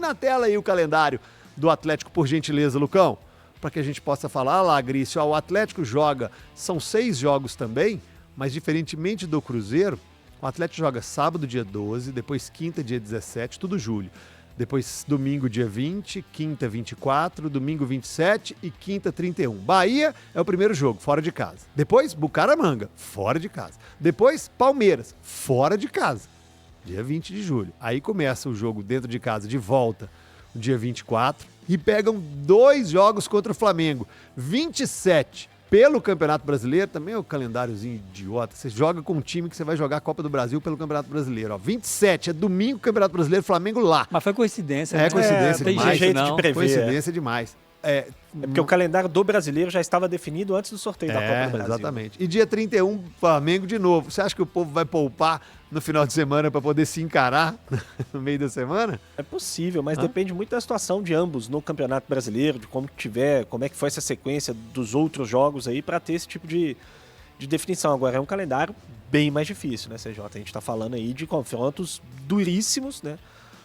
Na tela aí o calendário do Atlético, por gentileza, Lucão, para que a gente possa falar lá, Grício, o Atlético joga, são 6 jogos também, mas diferentemente do Cruzeiro, o Atlético joga sábado, dia 12, depois quinta, dia 17, tudo julho. Depois domingo, dia 20, quinta, 24, domingo, 27 e quinta, 31. Bahia é o primeiro jogo, fora de casa. Depois, Bucaramanga, fora de casa. Depois, Palmeiras, fora de casa, dia 20 de julho. Aí começa o jogo dentro de casa, de volta, no dia 24. E pegam 2 jogos contra o Flamengo. 27 pelo Campeonato Brasileiro, também é um calendáriozinho idiota. Você joga com um time que você vai jogar a Copa do Brasil pelo Campeonato Brasileiro. Ó, 27 é domingo, Campeonato Brasileiro, Flamengo lá. Mas foi coincidência. É coincidência tem demais. jeito de prever. Coincidência demais. É porque o calendário do brasileiro já estava definido antes do sorteio da Copa do Brasil. Exatamente. E dia 31, Flamengo de novo. Você acha que o povo vai poupar no final de semana para poder se encarar no meio da semana? É possível, mas depende muito da situação de ambos no Campeonato Brasileiro, de como é que foi essa sequência dos outros jogos aí para ter esse tipo de definição. Agora é um calendário bem mais difícil, né, CJ? A gente está falando aí de confrontos duríssimos, né?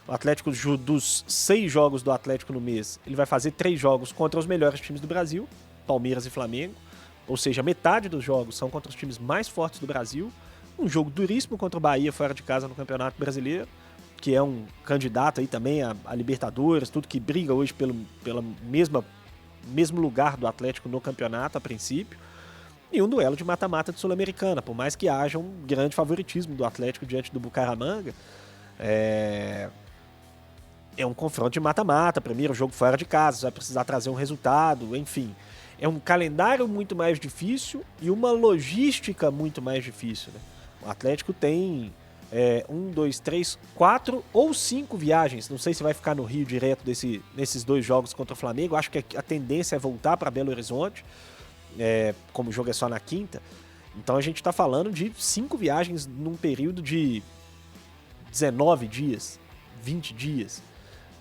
O Atlético, dos 6 jogos do Atlético no mês, ele vai fazer 3 jogos contra os melhores times do Brasil, Palmeiras e Flamengo. Ou seja, metade dos jogos são contra os times mais fortes do Brasil. Um jogo duríssimo contra o Bahia fora de casa no Campeonato Brasileiro, que é um candidato aí também a Libertadores, tudo que briga hoje pelo mesmo lugar do Atlético no campeonato, a princípio. E um duelo de mata-mata de Sul-Americana, por mais que haja um grande favoritismo do Atlético diante do Bucaramanga. É um confronto de mata-mata, primeiro jogo fora de casa, vai precisar trazer um resultado, enfim. É um calendário muito mais difícil e uma logística muito mais difícil, né? O Atlético tem 4 ou 5 viagens, não sei se vai ficar no Rio direto nesses 2 jogos contra o Flamengo, acho que a tendência é voltar para Belo Horizonte, como o jogo é só na quinta. Então a gente está falando de 5 viagens num período de 19 dias, 20 dias.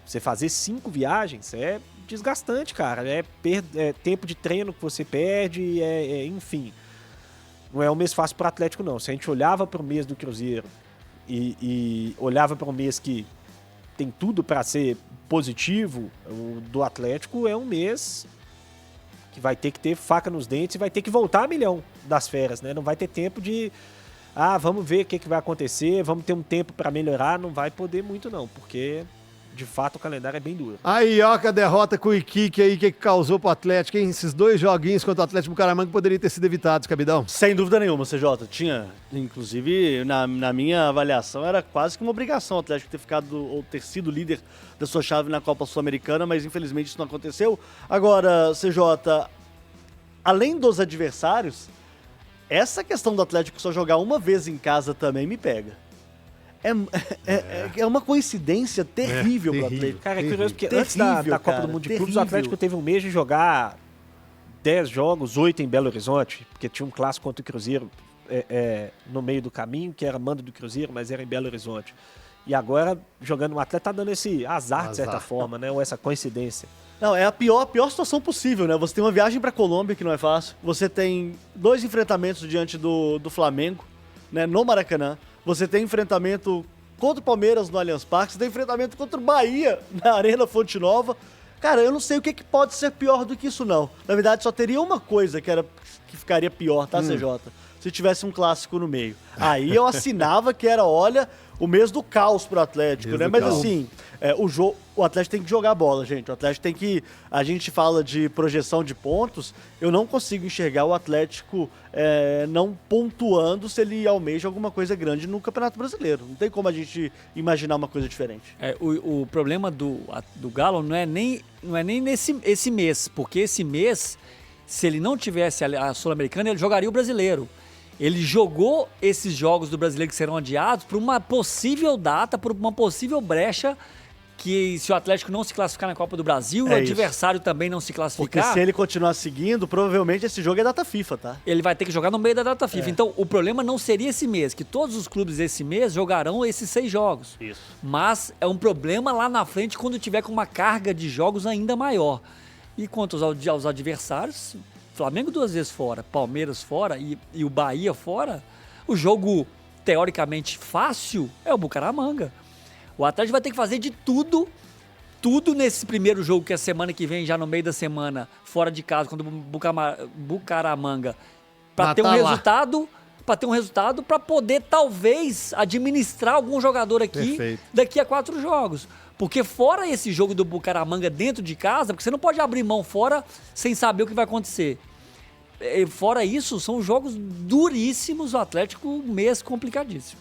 Você fazer 5 viagens é desgastante, cara. É tempo de treino que você perde, enfim. Não é um mês fácil para o Atlético, não. Se a gente olhava para o mês do Cruzeiro e olhava para um mês que tem tudo para ser positivo, o do Atlético é um mês que vai ter que ter faca nos dentes e vai ter que voltar a milhão das férias, né? Não vai ter tempo de... vamos ver o que vai acontecer, vamos ter um tempo para melhorar. Não vai poder muito, não, porque... de fato, o calendário é bem duro. Aí, ó, que a derrota com o Iquique aí, que causou pro Atlético, hein? Esses 2 joguinhos contra o Atlético Bucaramanga poderiam ter sido evitados, Cabidão. Sem dúvida nenhuma, CJ. Tinha, inclusive, na minha avaliação, era quase que uma obrigação o Atlético ter sido líder da sua chave na Copa Sul-Americana, mas infelizmente isso não aconteceu. Agora, CJ, além dos adversários, essa questão do Atlético só jogar uma vez em casa também me pega. É uma coincidência terrível pro Atlético. Cara, é curioso porque antes da Copa do Mundo de Clubes, o Atlético teve um mês de jogar 10 jogos, 8 em Belo Horizonte, porque tinha um clássico contra o Cruzeiro no meio do caminho, que era mando do Cruzeiro, mas era em Belo Horizonte. E agora, jogando o Atlético, tá dando esse azar, de certa forma, né? Ou essa coincidência. Não, é a pior situação possível, né? Você tem uma viagem pra Colômbia, que não é fácil. Você tem 2 enfrentamentos diante do Flamengo, né? No Maracanã. Você tem enfrentamento contra o Palmeiras no Allianz Parque, você tem enfrentamento contra o Bahia na Arena Fonte Nova. Cara, eu não sei o que pode ser pior do que isso, não. Na verdade, só teria uma coisa que ficaria pior, tá, CJ? Se tivesse um clássico no meio. Aí eu assinava que era, olha, o mês do caos pro Atlético, né? Mas assim, o Atlético tem que jogar bola, gente. O Atlético tem que... A gente fala de projeção de pontos, eu não consigo enxergar o Atlético não pontuando se ele almeja alguma coisa grande no Campeonato Brasileiro. Não tem como a gente imaginar uma coisa diferente. O problema do Galo não é nem esse mês, porque esse mês, se ele não tivesse a Sul-Americana, ele jogaria o Brasileiro. Ele jogou esses jogos do Brasileiro que serão adiados por uma possível data, por uma possível brecha, que se o Atlético não se classificar na Copa do Brasil, o adversário também não se classificar... Porque se ele continuar seguindo, provavelmente esse jogo é data FIFA, tá? Ele vai ter que jogar no meio da data FIFA. Então, o problema não seria esse mês, que todos os clubes esse mês jogarão esses 6 jogos. Isso. Mas é um problema lá na frente quando tiver com uma carga de jogos ainda maior. E quanto aos adversários... Flamengo 2 vezes fora, Palmeiras fora e o Bahia fora, o jogo teoricamente fácil é o Bucaramanga. O Atlético vai ter que fazer de tudo tudo nesse primeiro jogo, que é semana que vem, já no meio da semana, fora de casa, contra o Bucaramanga, para ter um resultado, para poder talvez administrar algum jogador aqui daqui a 4 jogos. Porque fora esse jogo do Bucaramanga dentro de casa, porque você não pode abrir mão fora sem saber o que vai acontecer. Fora isso, são jogos duríssimos, o Atlético, um mês complicadíssimo.